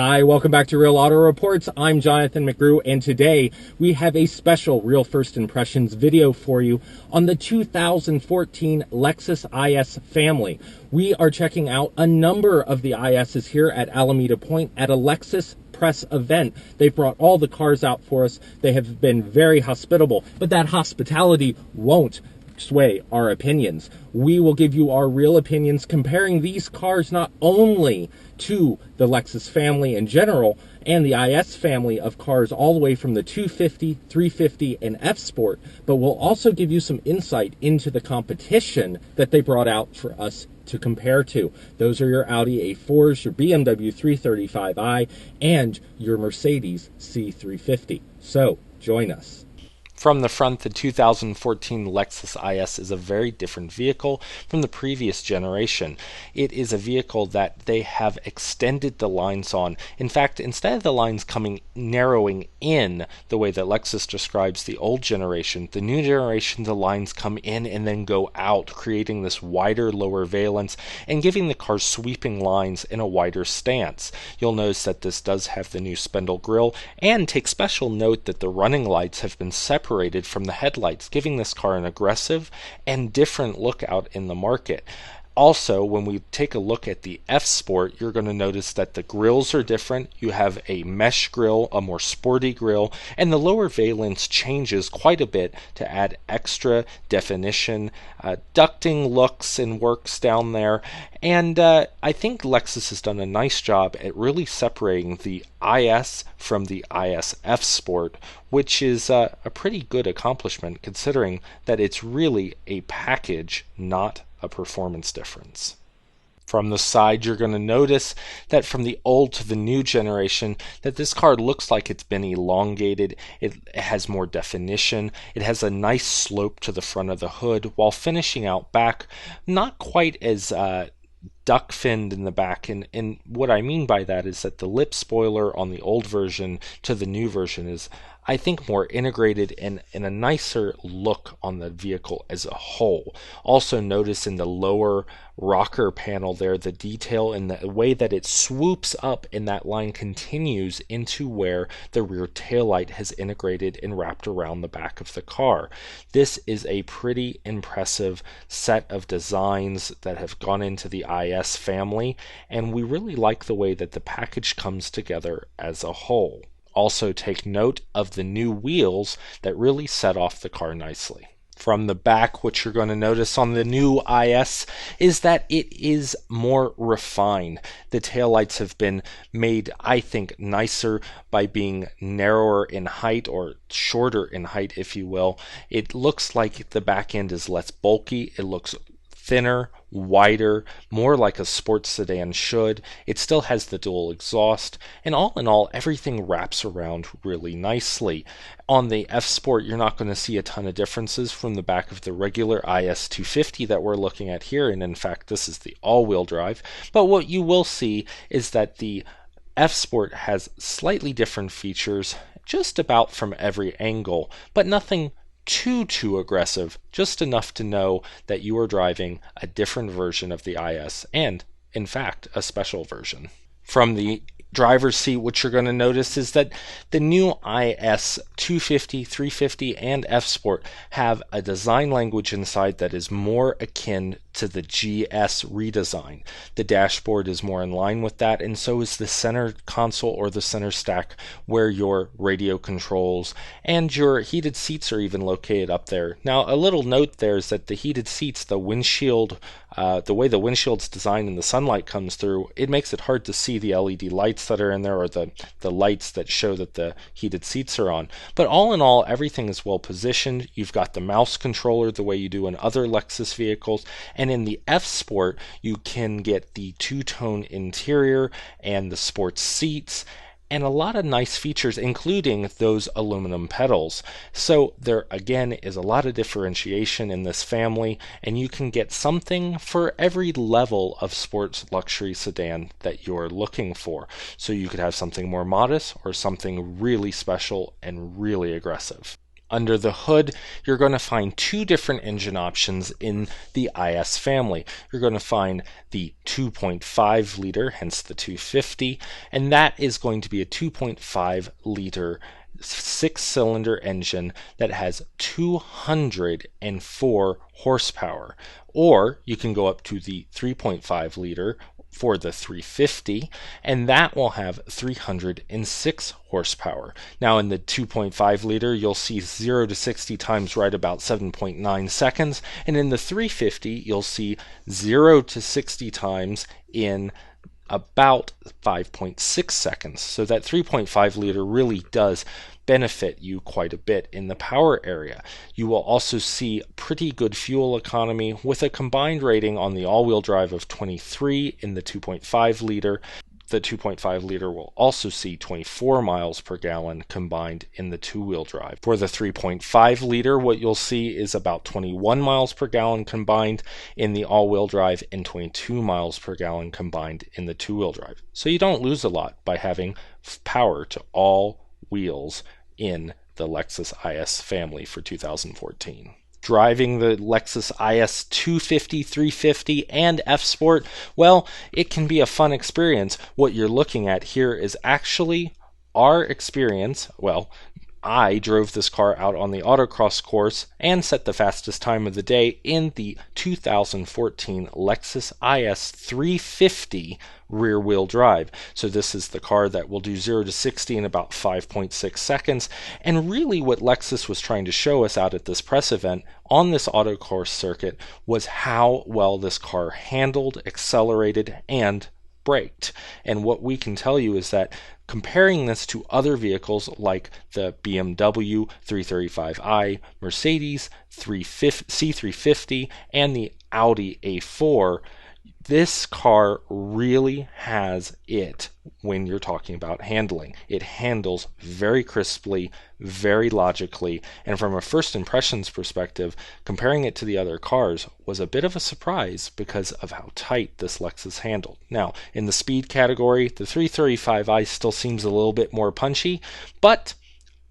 Hi, welcome back to Real Auto Reports. I'm Jonathan McGrew, and today we have a special Real First Impressions video for you on the 2014 Lexus IS Family. We are checking out a number of the ISs here at Alameda Point at a Lexus press event. They've brought all the cars out for us. They have been very hospitable, but that hospitality won't sway our opinions. We will give you our real opinions comparing these cars not only to the Lexus family in general and the IS family of cars all the way from the 250, 350, and F-Sport, but we'll also give you some insight into the competition that they brought out for us to compare to. Those are your Audi A4s, your BMW 335i, and your Mercedes C350. So, join us. From the front, the 2014 Lexus IS is a very different vehicle from the previous generation. It is a vehicle that they have extended the lines on. In fact, instead of the lines narrowing in the way that Lexus describes the old generation, the new generation, the lines come in and then go out, creating this wider lower valence and giving the car sweeping lines in a wider stance. You'll notice that this does have the new Spindle grille, and take special note that the running lights have been separated from the headlights, giving this car an aggressive and different look out in the market. Also, when we take a look at the F-Sport, you're going to notice that the grills are different. You have a mesh grille, a more sporty grille, and the lower valence changes quite a bit to add extra definition, ducting looks and works down there. And I think Lexus has done a nice job at really separating the IS from the IS F-Sport, which is a pretty good accomplishment considering that it's really a package, not a performance difference. From the side, you're going to notice that from the old to the new generation, that this car looks like it's been elongated. It has more definition. It has a nice slope to the front of the hood, while finishing out back, not quite as duck finned in the back. And what I mean by that is that the lip spoiler on the old version to the new version is, I think, more integrated and a nicer look on the vehicle as a whole. Also notice in the lower rocker panel there, the detail and the way that it swoops up and that line continues into where the rear taillight has integrated and wrapped around the back of the car. This is a pretty impressive set of designs that have gone into the IS family, and we really like the way that the package comes together as a whole. Also take note of the new wheels that really set off the car nicely. From the back, what you're going to notice on the new IS is that it is more refined. The taillights have been made, I think, nicer by being narrower in height, or shorter in height, if you will. It looks like the back end is less bulky. It looks thinner, wider, more like a sports sedan should. It still has the dual exhaust, and all in all, everything wraps around really nicely. On the F-Sport, you're not going to see a ton of differences from the back of the regular IS250 that we're looking at here, and in fact, this is the all-wheel drive. But what you will see is that the F-Sport has slightly different features, just about from every angle, but nothing too aggressive, just enough to know that you are driving a different version of the IS, and in fact a special version. From the driver's seat, what you're going to notice is that the new IS250, 350, and F-Sport have a design language inside that is more akin to the GS redesign. The dashboard is more in line with that, and so is the center console or the center stack where your radio controls and your heated seats are even located up there. Now, a little note there is that the heated seats, the windshield, the way the windshield's designed and the sunlight comes through, it makes it hard to see the LED lights that are in there, or the lights that show that the heated seats are on. But all in all, everything is well positioned. You've got the mouse controller the way you do in other Lexus vehicles, and in the F-Sport you can get the two-tone interior and the sports seats and a lot of nice features, including those aluminum pedals. So there again is a lot of differentiation in this family, and you can get something for every level of sports luxury sedan that you're looking for. So you could have something more modest or something really special and really aggressive. Under the hood, you're going to find two different engine options in the IS family. You're going to find the 2.5 liter, hence the 250, and that is going to be a 2.5 liter six-cylinder engine that has 204 horsepower. Or you can go up to the 3.5 liter for the 350, and that will have 306 horsepower. Now in the 2.5 liter, you'll see 0 to 60 times right about 7.9 seconds, and in the 350, you'll see 0 to 60 times in about 5.6 seconds. So that 3.5 liter really does benefit you quite a bit in the power area. You will also see pretty good fuel economy with a combined rating on the all-wheel drive of 23 in the 2.5 liter. The 2.5 liter will also see 24 miles per gallon combined in the two-wheel drive. For the 3.5 liter, what you'll see is about 21 miles per gallon combined in the all-wheel drive and 22 miles per gallon combined in the two-wheel drive. So you don't lose a lot by having power to all wheels in the Lexus IS family for 2014. Driving the Lexus IS250, 350, and F-Sport, well, it can be a fun experience. What you're looking at here is actually our experience. Well, I drove this car out on the autocross course and set the fastest time of the day in the 2014 Lexus IS350 rear-wheel drive. So this is the car that will do 0 to 60 in about 5.6 seconds. And really what Lexus was trying to show us out at this press event on this autocourse circuit was how well this car handled, accelerated, and braked. And what we can tell you is that comparing this to other vehicles like the BMW 335i, Mercedes C350, and the Audi A4, this car really has it when you're talking about handling. It handles very crisply, very logically, and from a first impressions perspective, comparing it to the other cars was a bit of a surprise because of how tight this Lexus handled. Now, in the speed category, the 335i still seems a little bit more punchy, but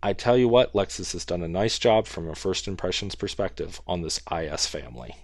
I tell you what, Lexus has done a nice job from a first impressions perspective on this IS family.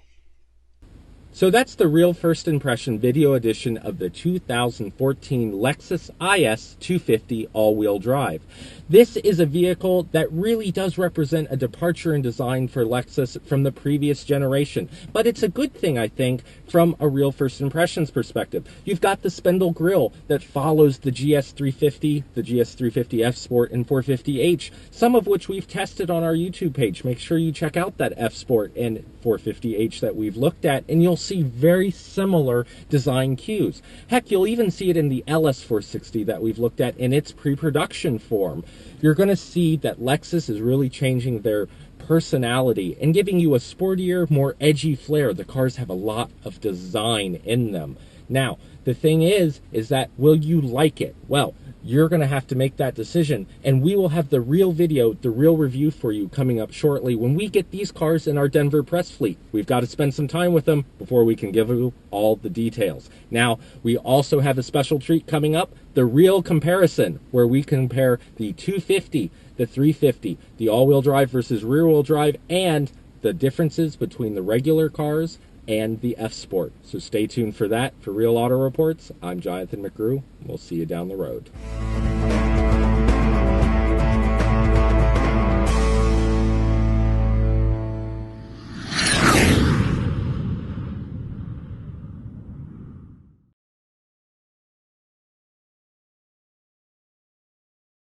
So that's the real first impression video edition of the 2014 Lexus IS250 all-wheel drive. This is a vehicle that really does represent a departure in design for Lexus from the previous generation. But it's a good thing, I think, from a real first impressions perspective. You've got the Spindle grille that follows the GS350, the GS350 F-Sport, and 450h, some of which we've tested on our YouTube page. Make sure you check out that F-Sport and 450h that we've looked at, and you'll see very similar design cues. Heck, you'll even see it in the LS460 that we've looked at in its pre-production form. You're going to see that Lexus is really changing their personality and giving you a sportier, more edgy flair. The cars have a lot of design in them. Now, the thing is that will you like it? Well, you're going to have to make that decision, and we will have the real video, the real review for you coming up shortly when we get these cars in our Denver press fleet. We've got to spend some time with them before we can give you all the details. Now, we also have a special treat coming up, the real comparison, where we compare the 250, the 350, the all-wheel drive versus rear-wheel drive, and the differences between the regular cars and the F-Sport. So stay tuned for that. For Real Auto Reports, I'm Jonathan McGrew. We'll see you down the road.